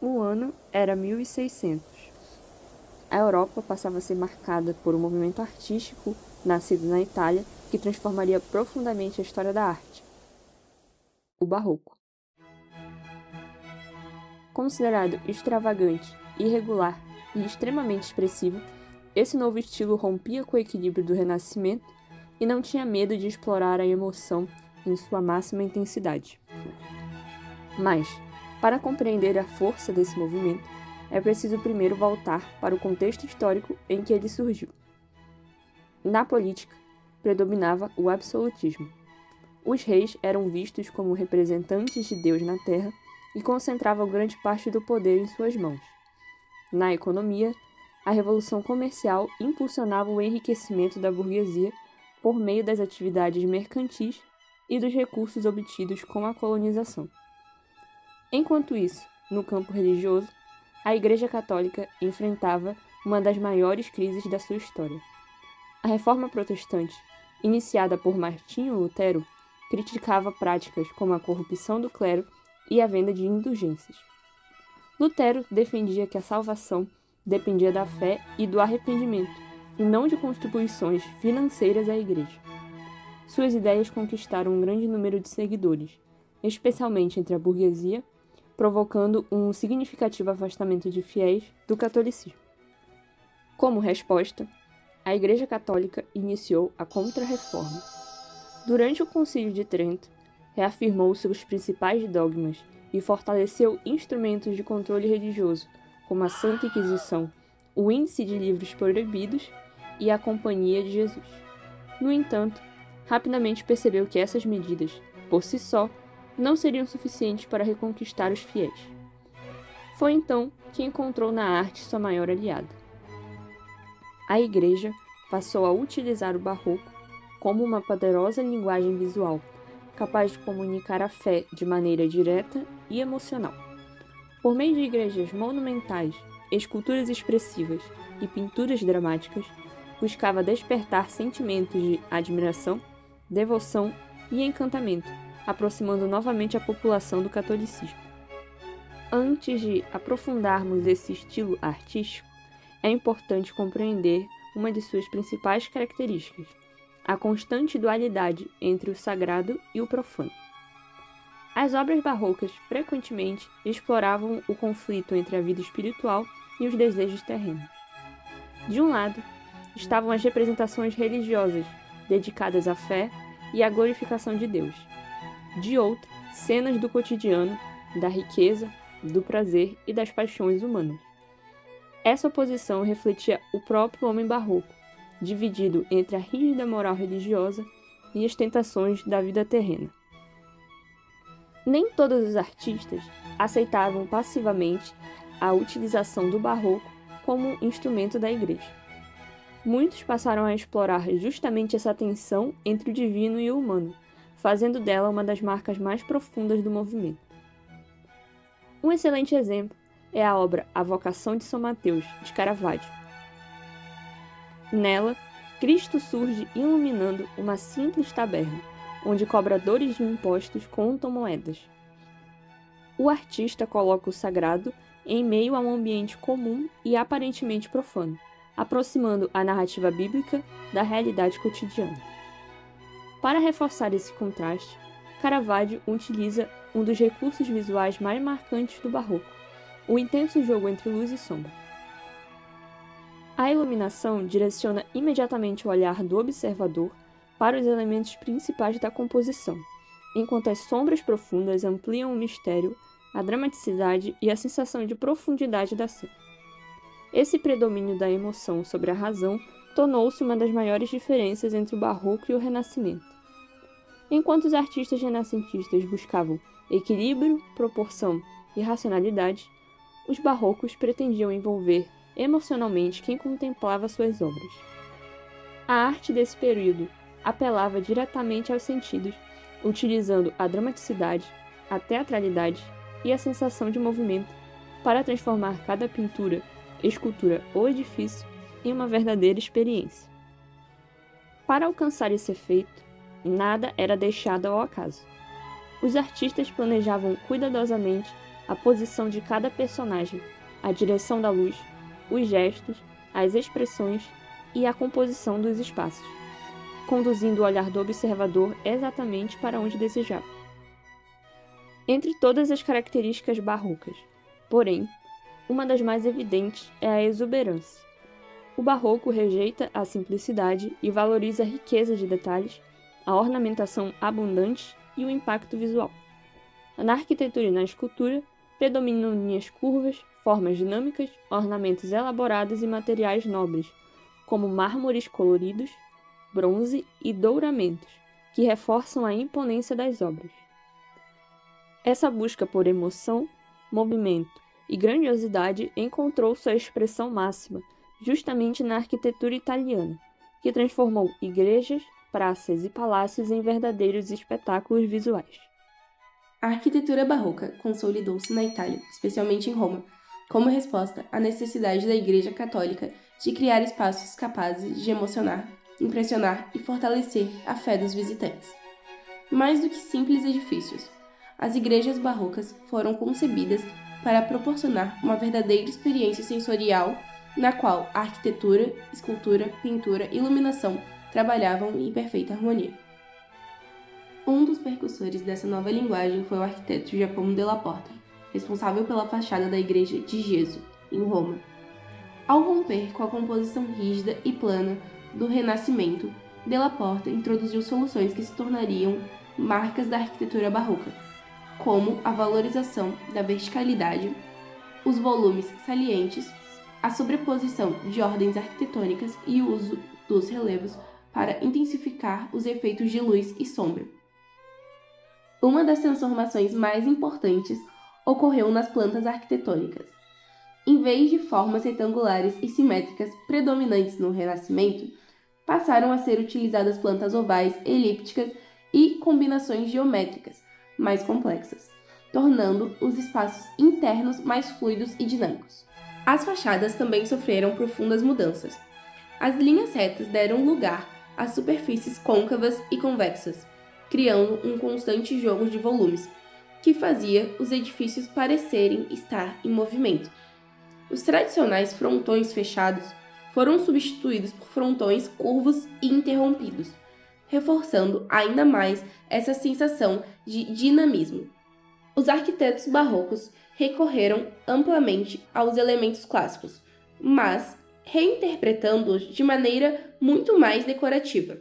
O ano era 1600. A Europa passava a ser marcada por um movimento artístico nascido na Itália que transformaria profundamente a história da arte: o Barroco. Considerado extravagante, irregular e extremamente expressivo, esse novo estilo rompia com o equilíbrio do Renascimento e não tinha medo de explorar a emoção em sua máxima intensidade. Mas, para compreender a força desse movimento, é preciso primeiro voltar para o contexto histórico em que ele surgiu. Na política, predominava o absolutismo. Os reis eram vistos como representantes de Deus na terra e concentravam grande parte do poder em suas mãos. Na economia, a revolução comercial impulsionava o enriquecimento da burguesia por meio das atividades mercantis e dos recursos obtidos com a colonização. Enquanto isso, no campo religioso, a Igreja Católica enfrentava uma das maiores crises da sua história. A Reforma Protestante, iniciada por Martinho Lutero, criticava práticas como a corrupção do clero e a venda de indulgências. Lutero defendia que a salvação dependia da fé e do arrependimento, e não de contribuições financeiras à Igreja. Suas ideias conquistaram um grande número de seguidores, especialmente entre a burguesia, provocando um significativo afastamento de fiéis do catolicismo. Como resposta, a Igreja Católica iniciou a Contra-Reforma. Durante o Concílio de Trento, reafirmou seus principais dogmas e fortaleceu instrumentos de controle religioso, como a Santa Inquisição, o Índice de Livros Proibidos e a Companhia de Jesus. No entanto, rapidamente percebeu que essas medidas, por si só, não seriam suficientes para reconquistar os fiéis. Foi então que encontrou na arte sua maior aliada. A Igreja passou a utilizar o Barroco como uma poderosa linguagem visual, capaz de comunicar a fé de maneira direta e emocional. Por meio de igrejas monumentais, esculturas expressivas e pinturas dramáticas, buscava despertar sentimentos de admiração, devoção e encantamento, aproximando novamente a população do catolicismo. Antes de aprofundarmos esse estilo artístico, é importante compreender uma de suas principais características: a constante dualidade entre o sagrado e o profano. As obras barrocas frequentemente exploravam o conflito entre a vida espiritual e os desejos terrenos. De um lado, estavam as representações religiosas, dedicadas à fé e à glorificação de Deus. De outro, cenas do cotidiano, da riqueza, do prazer e das paixões humanas. Essa oposição refletia o próprio homem barroco, dividido entre a rígida moral religiosa e as tentações da vida terrena. Nem todos os artistas aceitavam passivamente a utilização do barroco como instrumento da Igreja. Muitos passaram a explorar justamente essa tensão entre o divino e o humano, fazendo dela uma das marcas mais profundas do movimento. Um excelente exemplo é a obra A Vocação de São Mateus, de Caravaggio. Nela, Cristo surge iluminando uma simples taberna, onde cobradores de impostos contam moedas. O artista coloca o sagrado em meio a um ambiente comum e aparentemente profano, aproximando a narrativa bíblica da realidade cotidiana. Para reforçar esse contraste, Caravaggio utiliza um dos recursos visuais mais marcantes do Barroco, o intenso jogo entre luz e sombra. A iluminação direciona imediatamente o olhar do observador para os elementos principais da composição, enquanto as sombras profundas ampliam o mistério, a dramaticidade e a sensação de profundidade da cena. Esse predomínio da emoção sobre a razão tornou-se uma das maiores diferenças entre o Barroco e o Renascimento. Enquanto os artistas renascentistas buscavam equilíbrio, proporção e racionalidade, os barrocos pretendiam envolver emocionalmente quem contemplava suas obras. A arte desse período apelava diretamente aos sentidos, utilizando a dramaticidade, a teatralidade e a sensação de movimento para transformar cada pintura, escultura ou edifício em uma verdadeira experiência. Para alcançar esse efeito, nada era deixado ao acaso. Os artistas planejavam cuidadosamente a posição de cada personagem, a direção da luz, os gestos, as expressões e a composição dos espaços, conduzindo o olhar do observador exatamente para onde desejava. Entre todas as características barrocas, porém, uma das mais evidentes é a exuberância. O barroco rejeita a simplicidade e valoriza a riqueza de detalhes, a ornamentação abundante e o impacto visual. Na arquitetura e na escultura, predominam linhas curvas, formas dinâmicas, ornamentos elaborados e materiais nobres, como mármores coloridos, bronze e douramentos, que reforçam a imponência das obras. Essa busca por emoção, movimento e grandiosidade encontrou sua expressão máxima justamente na arquitetura italiana, que transformou igrejas, praças e palácios em verdadeiros espetáculos visuais. A arquitetura barroca consolidou-se na Itália, especialmente em Roma, como resposta à necessidade da Igreja Católica de criar espaços capazes de emocionar, impressionar e fortalecer a fé dos visitantes. Mais do que simples edifícios, as igrejas barrocas foram concebidas para proporcionar uma verdadeira experiência sensorial na qual a arquitetura, escultura, pintura e iluminação trabalhavam em perfeita harmonia. Um dos precursores dessa nova linguagem foi o arquiteto Giacomo della Porta, responsável pela fachada da igreja de Gesso, em Roma. Ao romper com a composição rígida e plana do Renascimento, della Porta introduziu soluções que se tornariam marcas da arquitetura barroca, como a valorização da verticalidade, os volumes salientes, a sobreposição de ordens arquitetônicas e o uso dos relevos para intensificar os efeitos de luz e sombra. Uma das transformações mais importantes ocorreu nas plantas arquitetônicas. Em vez de formas retangulares e simétricas predominantes no Renascimento, passaram a ser utilizadas plantas ovais, elípticas e combinações geométricas mais complexas, tornando os espaços internos mais fluidos e dinâmicos. As fachadas também sofreram profundas mudanças. As linhas retas deram lugar a superfícies côncavas e convexas, criando um constante jogo de volumes, que fazia os edifícios parecerem estar em movimento. Os tradicionais frontões fechados foram substituídos por frontões curvos e interrompidos, reforçando ainda mais essa sensação de dinamismo. Os arquitetos barrocos recorreram amplamente aos elementos clássicos, mas reinterpretando-os de maneira muito mais decorativa.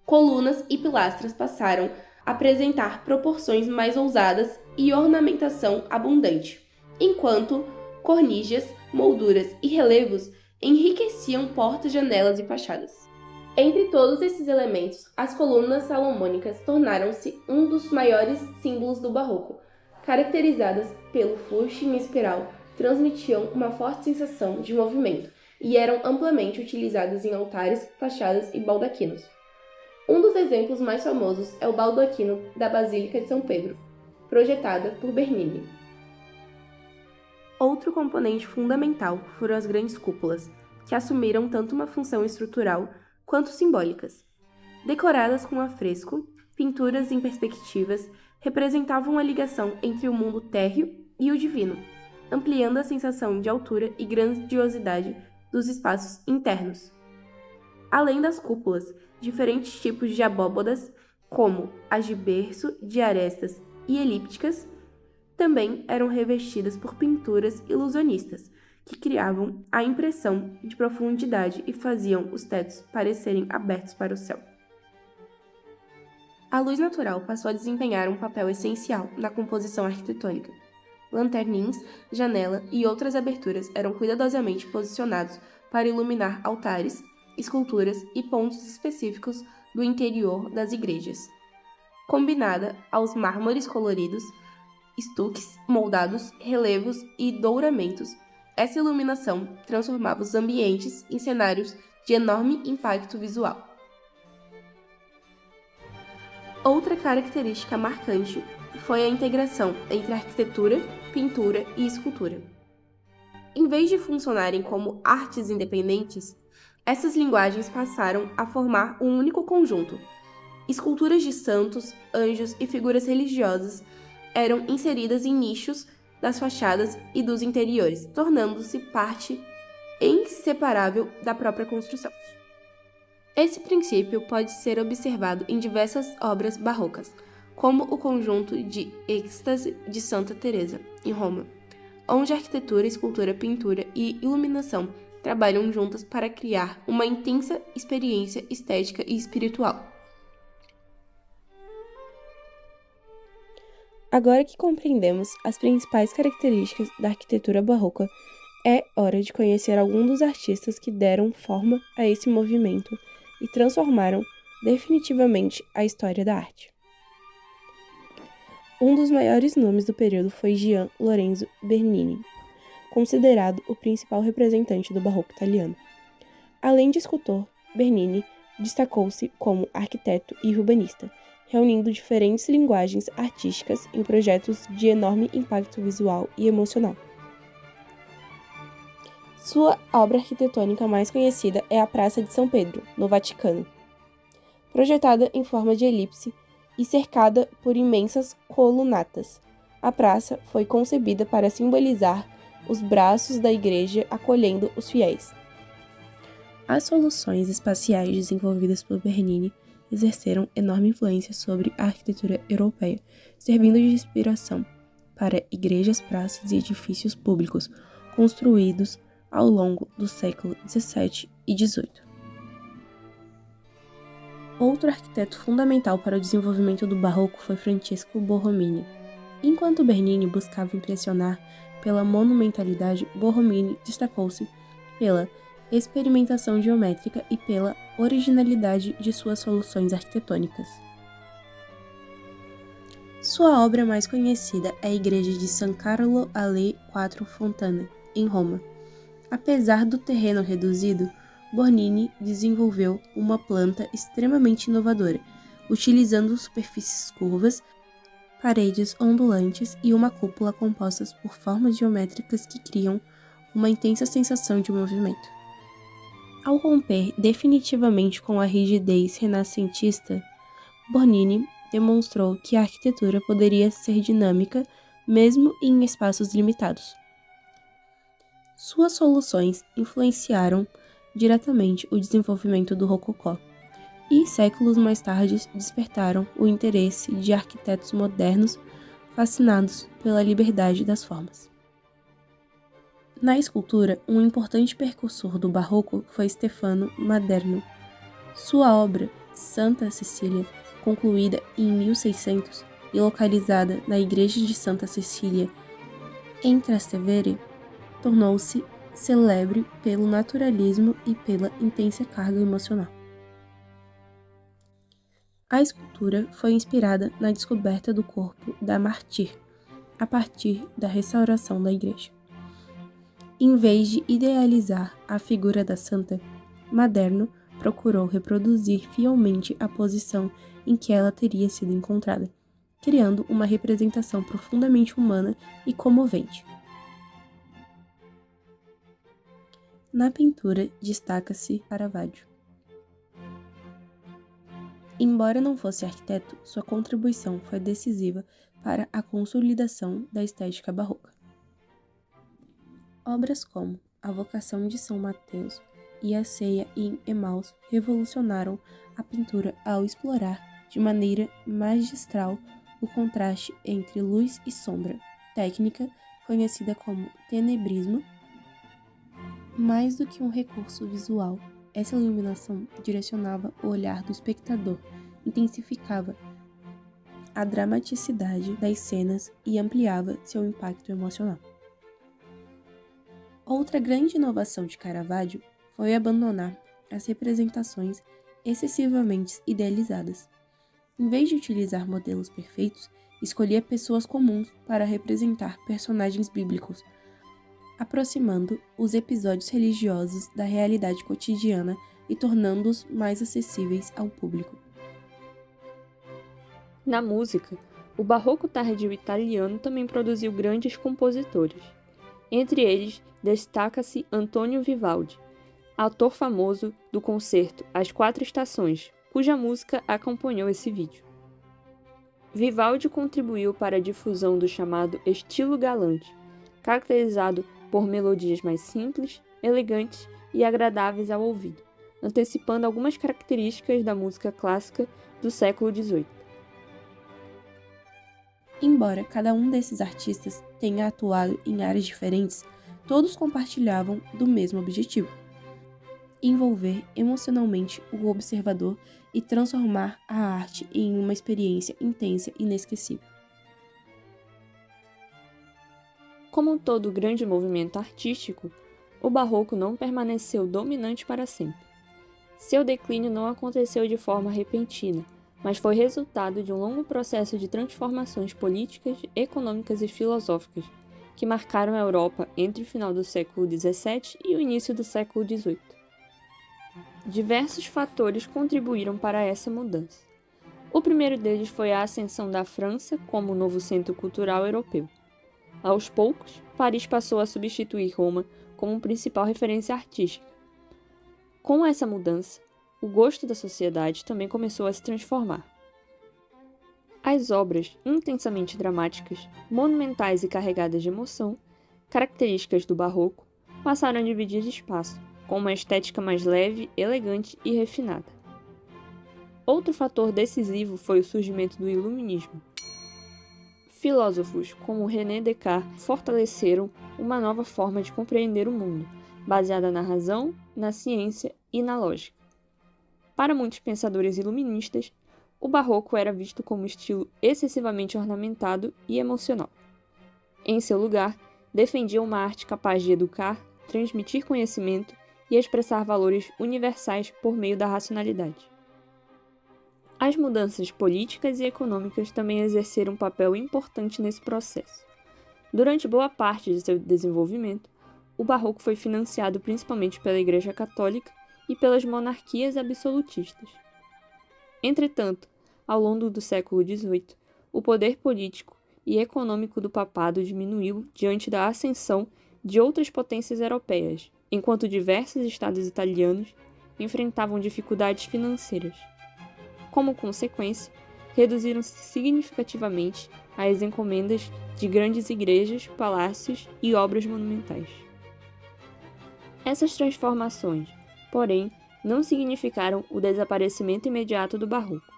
Colunas e pilastras passaram a apresentar proporções mais ousadas e ornamentação abundante, enquanto cornichas, molduras e relevos enriqueciam portas, janelas e fachadas. Entre todos esses elementos, as colunas salomônicas tornaram-se um dos maiores símbolos do barroco. Caracterizadas pelo fluxo em espiral, transmitiam uma forte sensação de movimento e eram amplamente utilizadas em altares, fachadas e baldaquinos. Um dos exemplos mais famosos é o baldaquino da Basílica de São Pedro, projetada por Bernini. Outro componente fundamental foram as grandes cúpulas, que assumiram tanto uma função estrutural quanto simbólicas. Decoradas com afresco, pinturas em perspectivas representavam a ligação entre o mundo térreo e o divino, ampliando a sensação de altura e grandiosidade dos espaços internos. Além das cúpulas, diferentes tipos de abóbadas, como as de berço, de arestas e elípticas, também eram revestidas por pinturas ilusionistas, que criavam a impressão de profundidade e faziam os tetos parecerem abertos para o céu. A luz natural passou a desempenhar um papel essencial na composição arquitetônica. Lanternins, janela e outras aberturas eram cuidadosamente posicionados para iluminar altares, esculturas e pontos específicos do interior das igrejas. Combinada aos mármores coloridos, estuques, moldados, relevos e douramentos, essa iluminação transformava os ambientes em cenários de enorme impacto visual. Outra característica marcante foi a integração entre arquitetura, pintura e escultura. Em vez de funcionarem como artes independentes, essas linguagens passaram a formar um único conjunto. Esculturas de santos, anjos e figuras religiosas eram inseridas em nichos das fachadas e dos interiores, tornando-se parte inseparável da própria construção. Esse princípio pode ser observado em diversas obras barrocas, como o conjunto de êxtase de Santa Teresa, em Roma, onde arquitetura, escultura, pintura e iluminação trabalham juntas para criar uma intensa experiência estética e espiritual. Agora que compreendemos as principais características da arquitetura barroca, é hora de conhecer alguns dos artistas que deram forma a esse movimento e transformaram definitivamente a história da arte. Um dos maiores nomes do período foi Gian Lorenzo Bernini, considerado o principal representante do barroco italiano. Além de escultor, Bernini destacou-se como arquiteto e urbanista, reunindo diferentes linguagens artísticas em projetos de enorme impacto visual e emocional. Sua obra arquitetônica mais conhecida é a Praça de São Pedro, no Vaticano. Projetada em forma de elipse e cercada por imensas colunatas, a praça foi concebida para simbolizar os braços da igreja acolhendo os fiéis. As soluções espaciais desenvolvidas por Bernini exerceram enorme influência sobre a arquitetura europeia, servindo de inspiração para igrejas, praças e edifícios públicos construídos ao longo do século XVII e XVIII. Outro arquiteto fundamental para o desenvolvimento do barroco foi Francesco Borromini. Enquanto Bernini buscava impressionar pela monumentalidade, Borromini destacou-se pela experimentação geométrica e pela originalidade de suas soluções arquitetônicas. Sua obra mais conhecida é a Igreja de San Carlo alle Quattro Fontane, em Roma. Apesar do terreno reduzido, Borromini desenvolveu uma planta extremamente inovadora, utilizando superfícies curvas, paredes ondulantes e uma cúpula compostas por formas geométricas que criam uma intensa sensação de movimento. Ao romper definitivamente com a rigidez renascentista, Borromini demonstrou que a arquitetura poderia ser dinâmica mesmo em espaços limitados. Suas soluções influenciaram diretamente o desenvolvimento do Rococó, e séculos mais tarde despertaram o interesse de arquitetos modernos fascinados pela liberdade das formas. Na escultura, um importante precursor do barroco foi Stefano Maderno. Sua obra, Santa Cecília, concluída em 1600 e localizada na Igreja de Santa Cecília, em Trastevere, tornou-se célebre pelo naturalismo e pela intensa carga emocional. A escultura foi inspirada na descoberta do corpo da mártir, a partir da restauração da igreja. Em vez de idealizar a figura da santa, Maderno procurou reproduzir fielmente a posição em que ela teria sido encontrada, criando uma representação profundamente humana e comovente. Na pintura destaca-se Caravaggio. Embora não fosse arquiteto, sua contribuição foi decisiva para a consolidação da estética barroca. Obras como A Vocação de São Mateus e A Ceia em Emaús revolucionaram a pintura ao explorar de maneira magistral o contraste entre luz e sombra, técnica conhecida como tenebrismo. Mais do que um recurso visual, essa iluminação direcionava o olhar do espectador, intensificava a dramaticidade das cenas e ampliava seu impacto emocional. Outra grande inovação de Caravaggio foi abandonar as representações excessivamente idealizadas. Em vez de utilizar modelos perfeitos, escolhia pessoas comuns para representar personagens bíblicos, aproximando os episódios religiosos da realidade cotidiana e tornando-os mais acessíveis ao público. Na música, o barroco tardio italiano também produziu grandes compositores. Entre eles, destaca-se Antonio Vivaldi, autor famoso do concerto As Quatro Estações, cuja música acompanhou esse vídeo. Vivaldi contribuiu para a difusão do chamado estilo galante, caracterizado por melodias mais simples, elegantes e agradáveis ao ouvido, antecipando algumas características da música clássica do século XVIII. Embora cada um desses artistas tenha atuado em áreas diferentes, todos compartilhavam do mesmo objetivo: envolver emocionalmente o observador e transformar a arte em uma experiência intensa e inesquecível. Como todo grande movimento artístico, o Barroco não permaneceu dominante para sempre. Seu declínio não aconteceu de forma repentina, mas foi resultado de um longo processo de transformações políticas, econômicas e filosóficas que marcaram a Europa entre o final do século XVII e o início do século XVIII. Diversos fatores contribuíram para essa mudança. O primeiro deles foi a ascensão da França como novo centro cultural europeu. Aos poucos, Paris passou a substituir Roma como principal referência artística. Com essa mudança, o gosto da sociedade também começou a se transformar. As obras intensamente dramáticas, monumentais e carregadas de emoção, características do Barroco, passaram a dividir espaço, com uma estética mais leve, elegante e refinada. Outro fator decisivo foi o surgimento do Iluminismo. Filósofos como René Descartes fortaleceram uma nova forma de compreender o mundo, baseada na razão, na ciência e na lógica. Para muitos pensadores iluministas, o Barroco era visto como um estilo excessivamente ornamentado e emocional. Em seu lugar, defendia uma arte capaz de educar, transmitir conhecimento e expressar valores universais por meio da racionalidade. As mudanças políticas e econômicas também exerceram um papel importante nesse processo. Durante boa parte de seu desenvolvimento, o Barroco foi financiado principalmente pela Igreja Católica e pelas monarquias absolutistas. Entretanto, ao longo do século XVIII, o poder político e econômico do papado diminuiu diante da ascensão de outras potências europeias, enquanto diversos estados italianos enfrentavam dificuldades financeiras. Como consequência, reduziram-se significativamente as encomendas de grandes igrejas, palácios e obras monumentais. Essas transformações, porém, não significaram o desaparecimento imediato do Barroco.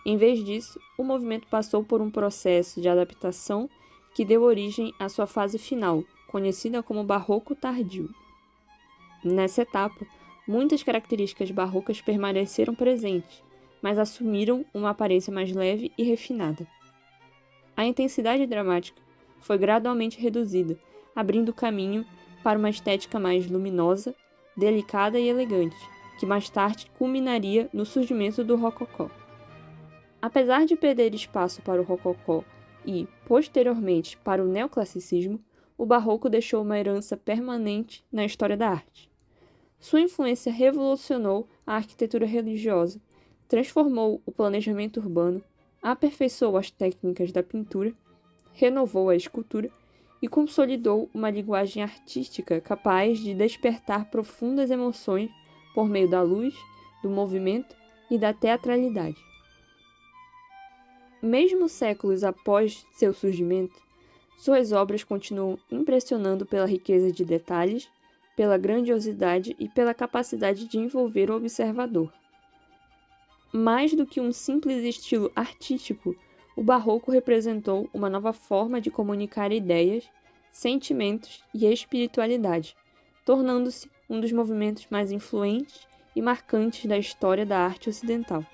Em vez disso, o movimento passou por um processo de adaptação que deu origem à sua fase final, conhecida como Barroco tardio. Nessa etapa, muitas características barrocas permaneceram presentes, mas assumiram uma aparência mais leve e refinada. A intensidade dramática foi gradualmente reduzida, abrindo caminho para uma estética mais luminosa, delicada e elegante, que mais tarde culminaria no surgimento do Rococó. Apesar de perder espaço para o Rococó e, posteriormente, para o Neoclassicismo, o Barroco deixou uma herança permanente na história da arte. Sua influência revolucionou a arquitetura religiosa, transformou o planejamento urbano, aperfeiçoou as técnicas da pintura, renovou a escultura e consolidou uma linguagem artística capaz de despertar profundas emoções por meio da luz, do movimento e da teatralidade. Mesmo séculos após seu surgimento, suas obras continuam impressionando pela riqueza de detalhes, pela grandiosidade e pela capacidade de envolver o observador. Mais do que um simples estilo artístico, o Barroco representou uma nova forma de comunicar ideias, sentimentos e espiritualidade, tornando-se um dos movimentos mais influentes e marcantes da história da arte ocidental.